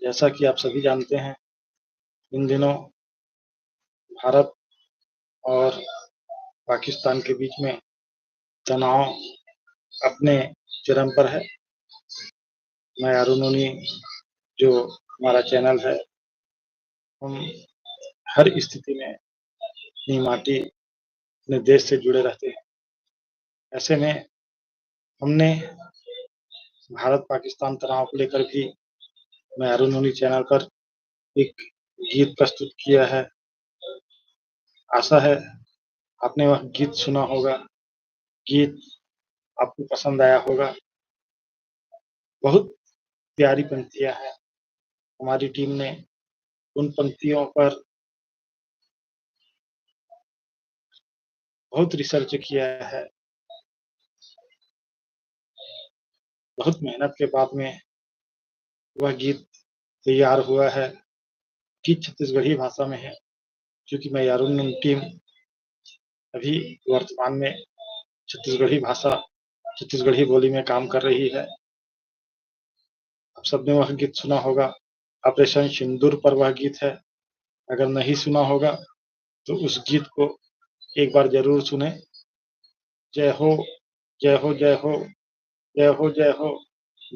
जैसा कि आप सभी जानते हैं, इन दिनों भारत और पाकिस्तान के बीच में तनाव अपने चरम पर है। मैं अरुणोनी जो हमारा चैनल है, हम हर स्थिति में अपनी माटी, अपने देश से जुड़े रहते हैं। ऐसे में हमने भारत-पाकिस्तान तनाव को लेकर भी मैं अरुणोनी चैनल पर एक गीत प्रस्तुत किया है। आशा है आपने वह गीत सुना होगा, गीत आपको पसंद आया होगा। बहुत प्यारी पंक्तियाँ हैं। हमारी टीम ने उन पंक्तियों पर बहुत रिसर्च किया है। बहुत मेहनत के बाद में वह गीत तैयार हुआ है। गीत छत्तीसगढ़ी भाषा में है, क्योंकि मैं अरुण टीम अभी वर्तमान में छत्तीसगढ़ी भाषा, छत्तीसगढ़ी बोली में काम कर रही है। आप सबने वह गीत सुना होगा, ऑपरेशन सिंदूर पर वह गीत है। अगर नहीं सुना होगा तो उस गीत को एक बार ज़रूर सुनें। जय हो, जय हो, जय हो, जय हो, जय हो,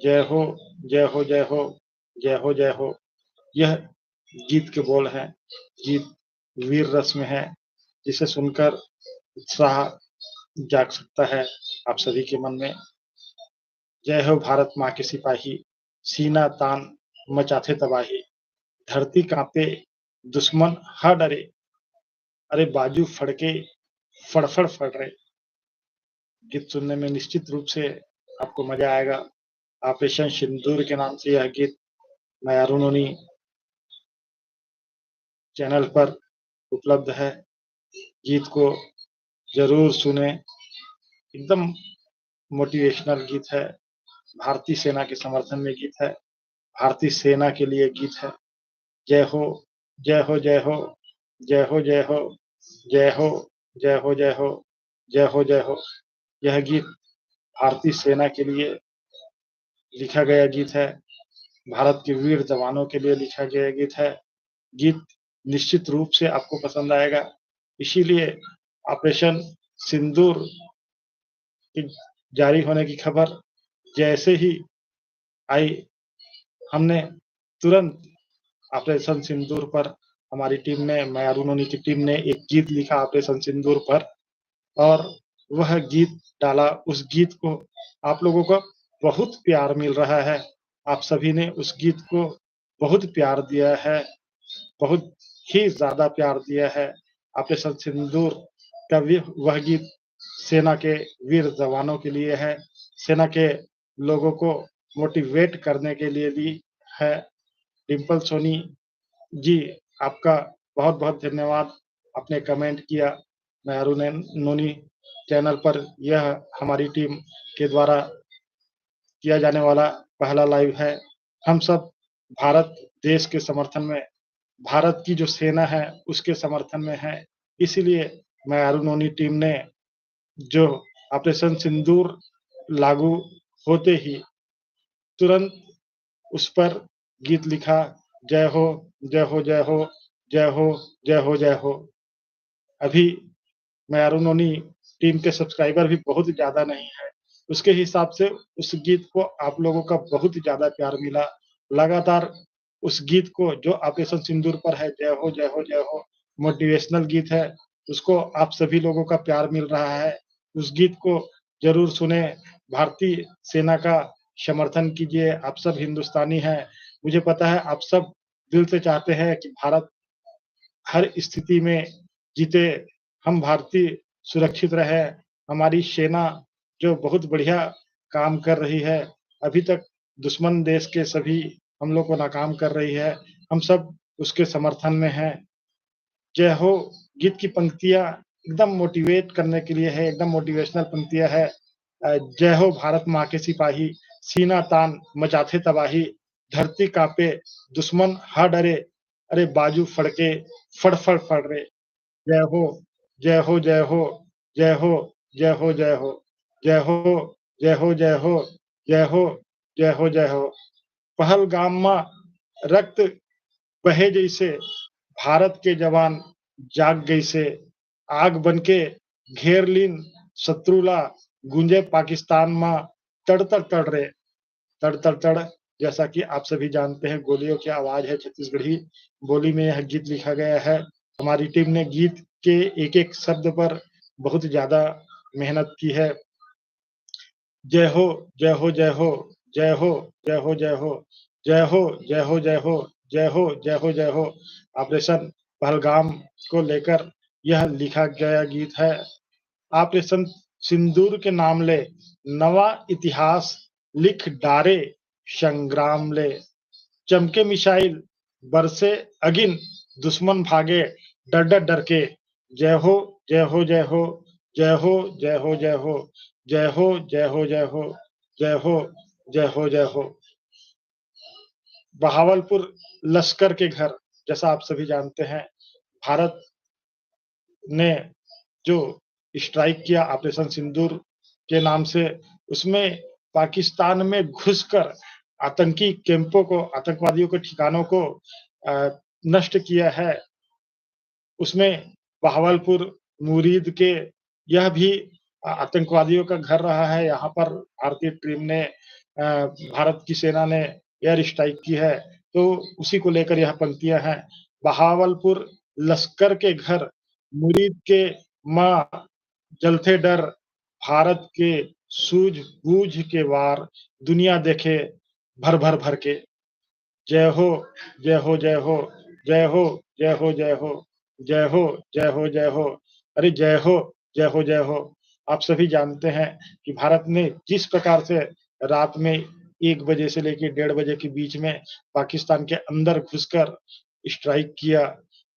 जय हो, जय हो, जय हो, जय हो, जय हो। यह गीत के बोल हैं। गीत वीर रस में है, जिसे सुनकर उत्साह जाग सकता है आप सभी के मन में। जय हो भारत माँ के सिपाही, सीना तान मचाते तबाही, धरती कांपे दुश्मन हा डरे, अरे बाजू फड़के फड़फड़ फड़ रहे। गीत सुनने में निश्चित रूप से आपको मजा आएगा। ऑपरेशन सिंदूर के नाम से यह गीत मैं अरुणोनी चैनल पर उपलब्ध है। गीत को जरूर सुने। एकदम मोटिवेशनल गीत है। भारतीय सेना के समर्थन में गीत है। भारतीय सेना के लिए गीत है। जय हो, जय हो, जय हो, जय हो, जय हो, जय हो, जय हो, जय हो, जय हो, जय हो। यह गीत भारतीय सेना के लिए लिखा गया गीत है। भारत के वीर जवानों के लिए लिखा गया गीत है। गीत निश्चित रूप से आपको पसंद आएगा। इसीलिए ऑपरेशन सिंदूर की जारी होने की खबर जैसे ही आई, हमने तुरंत ऑपरेशन सिंदूर पर हमारी टीम ने, मैं अरुणोनी की टीम ने एक गीत लिखा ऑपरेशन सिंदूर पर और वह गीत डाला। उस गीत को आप लोगों को बहुत प्यार मिल रहा है। आप सभी ने उस गीत को बहुत प्यार दिया है, बहुत ही ज़्यादा प्यार दिया है। ऑपरेशन सिंदूर का भी वह गीत सेना के वीर जवानों के लिए है, सेना के लोगों को मोटिवेट करने के लिए भी है। डिम्पल सोनी जी, आपका बहुत-बहुत धन्यवाद। आपने कमेंट किया। मैं अरुणोनी चैनल पर यह हमारी टीम के द्वारा किया जाने वाला पहला लाइव है। हम सब भारत देश के समर्थन में, भारत की जो सेना है उसके समर्थन में हैं। इसीलिए मैं अरुणोनी टीम ने जो ऑपरेशन सिंदूर लागू होते ही तुरंत उस पर गीत लिखा। जय हो, जय हो, जय हो, जय हो, जय हो, जय हो। अभी मैं अरुणोनी टीम के सब्सक्राइबर भी बहुत ज़्यादा नहीं है। उसके हिसाब से उस गीत को आप लोगों का बहुत ज़्यादा प्यार मिला। लगातार उस गीत को जो ऑपरेशन सिंदूर पर है, जय हो, जय हो, जय हो, मोटिवेशनल गीत है, उसको आप सभी लोगों का प्यार मिल रहा है। उस गीत को ज़रूर सुनें। भारतीय सेना का समर्थन कीजिए। आप सब हिंदुस्तानी हैं। मुझे पता है आप सब दिल से चाहते हैं कि भारत हर स्थिति में जीते, हम भारतीय सुरक्षित रहें। हमारी सेना जो बहुत बढ़िया काम कर रही है, अभी तक दुश्मन देश के सभी हमलों को नाकाम कर रही है। हम सब उसके समर्थन में हैं। जय हो गीत की पंक्तियाँ एकदम मोटिवेट करने के लिए है, एकदम मोटिवेशनल पंक्तियाँ है। जय हो भारत माँ के सिपाही, सीना तान मचाते तबाही, धरती काँपे दुश्मन हा डरे, अरे बाजू फड़के फड़-फड़ फड़ रे। जय हो, जय हो, जय हो, जय हो, जय हो, जय हो, जय हो, जय हो, जय हो, जय हो, जय हो, जय हो। पहलगामમાં रक्त बहे जैसे, भारत के जवान जाग गइसे, आग बनके घेर लीन शत्रुला, गूंजे पाकिस्तान मां तड़ तड़ तड़ रे, तड़ तड़ तड़। जैसा कि आप सभी जानते हैं, गोलियों की आवाज है, छत्तीसगढ़ी बोली में यह गीत लिखा गया है। हमारी टीम ने गीत के एक-एक शब्द पर बहुत ज़्यादा मेहनत की है। जय हो, जय हो, जय हो, जय हो, जय हो, जय हो, जय हो, जय हो, जय हो, जय हो, जय हो, जय हो। ऑपरेशन पहलगाम को लेकर यह लिखा गया गीत है। ऑपरेशन सिंदूर के नाम ले, नवा इतिहास लिख डारे संग्राम ले। चमके मिसाइल, बरसे अगिन, दुश्मन भागे डर डर डर के। जय हो, जय हो, जय हो, जय हो, जय हो, जय हो, जय हो, जय हो, जय हो, जय हो, जय हो, जय हो। बहावलपुर लश्कर के घर, जैसा आप सभी जानते हैं, भारत ने जो स्ट्राइक किया ऑपरेशन सिंदूर के नाम से, उसमें पाकिस्तान में घुसकर आतंकी कैंपों को, आतंकवादियों के ठिकानों को नष्ट किया है। उसमें बहावलपुर, मुरीद के यह भी आतंकवादियों का घर रहा है। यहाँ पर भारतीय टीम ने भारत की सेना ने एयर स्ट्राइक की है, तो उसी को लेकर यह पंक्तियाँ हैं। बहावलपुर लश्कर के घर, मुरीद के माँ जलते डर, भारत के सूझ-बूझ के वार, दुनिया देखे भर भर भर के। जय हो, जय हो, जय हो, जय हो, जय हो, जय हो, जय हो, जय हो, जय हो। अरे जय हो, जय हो, जय हो। आप सभी जानते हैं कि भारत ने जिस प्रकार से रात में 1 बजे से लेके 1:30 के बीच में पाकिस्तान के अंदर घुसकर स्ट्राइक किया,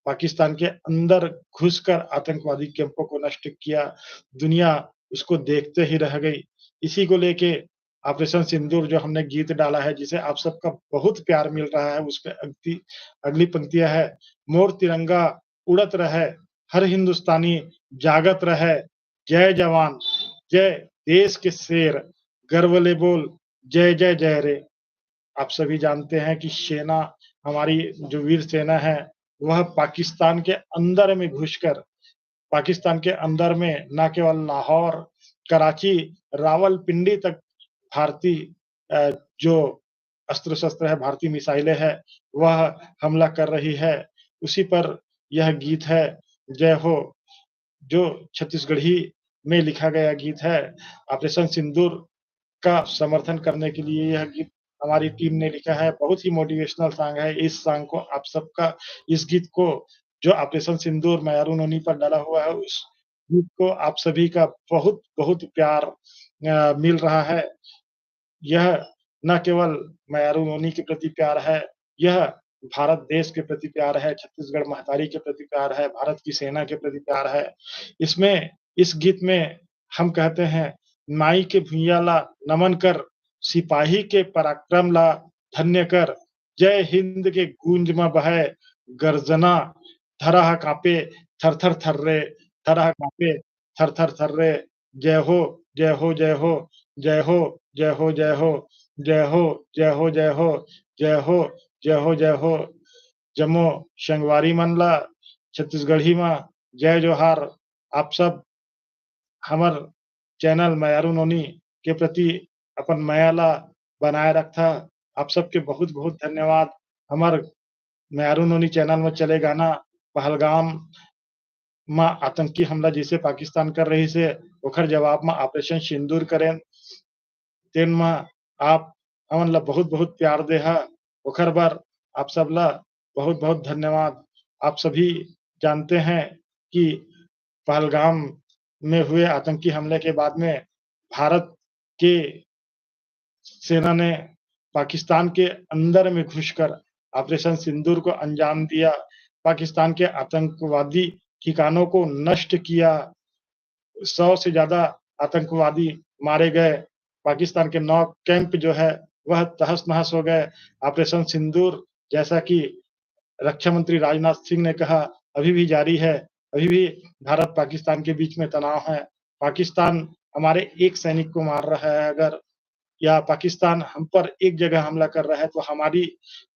पाकिस्तान के अंदर घुसकर आतंकवादी कैंपों को नष्ट किया, दुनिया उसको देखते ही रह गई। इसी को लेके ऑपरेशन सिंदूर जो हमने गीत डाला है, जिसे आप सबका बहुत प्यार मिल रहा है, उसपे अगली पंक्तियाँ है, मोर तिरंगा उड़त रहे, हर हिंदुस्तानी जागत रहे, जय जवान, जय देश के शेर, गर्व ले बोल, जय जय जय रे। आप सभी जानते हैं कि सेना, हमारी जो वीर सेना है, वह पाकिस्तान के अंदर में घुसकर, पाकिस्तान के अंदर में ना केवल लाहौर, कराची, रावलपिंडी तक भारतीय जो अस्त्र-शस्त्र है, भारतीय मिसाइलें हैं, वह हमला कर रही है। उसी पर यह गीत है, जय हो, जो छत्तीसगढ़ी में लिखा गया गीत है। ऑपरेशन सिंदूर का समर्थन करने के लिए यह गीत हमारी टीम ने लिखा है। बहुत ही मोटिवेशनल सॉन्ग है। इस सॉन्ग को आप सबका, इस गीत को जो ऑपरेशन सिंदूर मैयारू नोनी पर डाला हुआ है, उस गीत को आप सभी का बहुत-बहुत प्यार मिल रहा है। यह न केवल मैयारू नोनी के प्रति प्यार है, यह भारत देश के प्रति प्यार है, छत्तीसगढ़ महतारी के प्रति प्यार है, भारत की सेना के प्रति प्यार है। इसमें, इस गीत में हम कहते हैं, माई के भुइयाँ ला नमन कर, सिपाही के पराक्रम ला धन्य कर, जय हिंद के गूंज म बहै गर्जना, धरह काँपे थर थर थर्रे, धरह काँपे थर थर थर्रे। जय हो, जय हो, जय हो, जय हो, जय हो, जय हो, जय हो, जय हो, जय हो, जय हो, जय हो, जय हो। जम्मो संगवारी मन ला छत्तीसगढ़ी म जय जोहार। आप सब हमर चैनल मैयारू नोनी के प्रति अपन माया ला बनाए रखथा। आप सबके बहुत-बहुत धन्यवाद। हमर मैयारू नोनी चैनल में चले गाना पहलगाम में आतंकी हमला जैसे पाकिस्तान कर रही से, ओखर जवाब में ऑपरेशन सिंदूर करेन, तेन में आप हमन ला बहुत-बहुत प्यार देहा। ओखर बर आप सब ला बहुत-बहुत धन्यवाद। आप सभी जानते हैं कि पहलगाम में हुए आतंकी हमले के बाद में भारत के सेना ने पाकिस्तान के अंदर में घुसकर ऑपरेशन सिंदूर को अंजाम दिया। पाकिस्तान के आतंकवादी ठिकानों को नष्ट किया। 100 से ज़्यादा आतंकवादी मारे गए। पाकिस्तान के 9 कैंप जो है, वह तहस-नहस हो गए। ऑपरेशन सिंदूर, जैसा कि रक्षा मंत्री राजनाथ सिंह ने कहा, अभी भी जारी है। अभी भी भारत-पाकिस्तान के बीच में तनाव है। पाकिस्तान हमारे एक सैनिक को मार रहा है, अगर या पाकिस्तान हम पर एक जगह हमला कर रहा है तो हमारी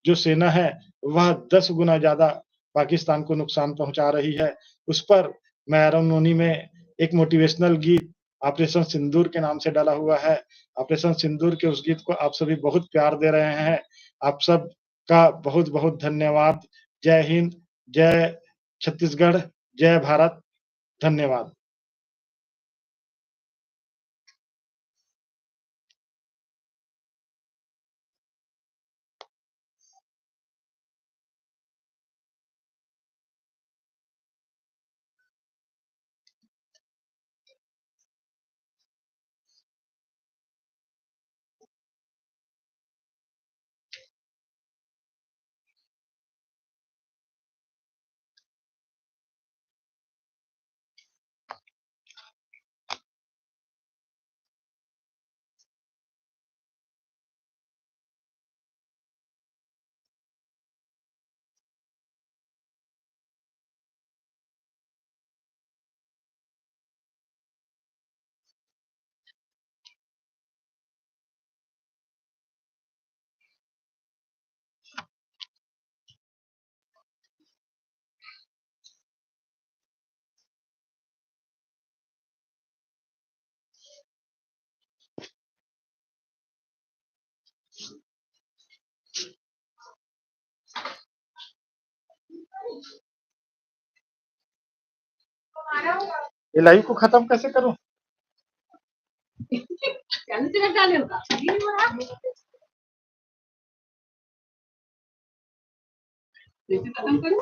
जो सेना है वह 10 गुना ज़्यादा पाकिस्तान को नुकसान पहुँचा रही है। उस पर मैं एरोनोनी में एक मोटिवेशनल गीत ऑपरेशन सिंदूर के नाम से डाला हुआ है। ऑपरेशन सिंदूर के उस गीत को आप सभी बहुत प्यार दे रहे हैं। आप सबका बहुत-बहुत धन्यवाद। जय हिंद, जय छत्तीसगढ़, जय भारत। धन्यवाद। ये लाइव को खत्म कैसे करूं? कैसे खत्म करूं?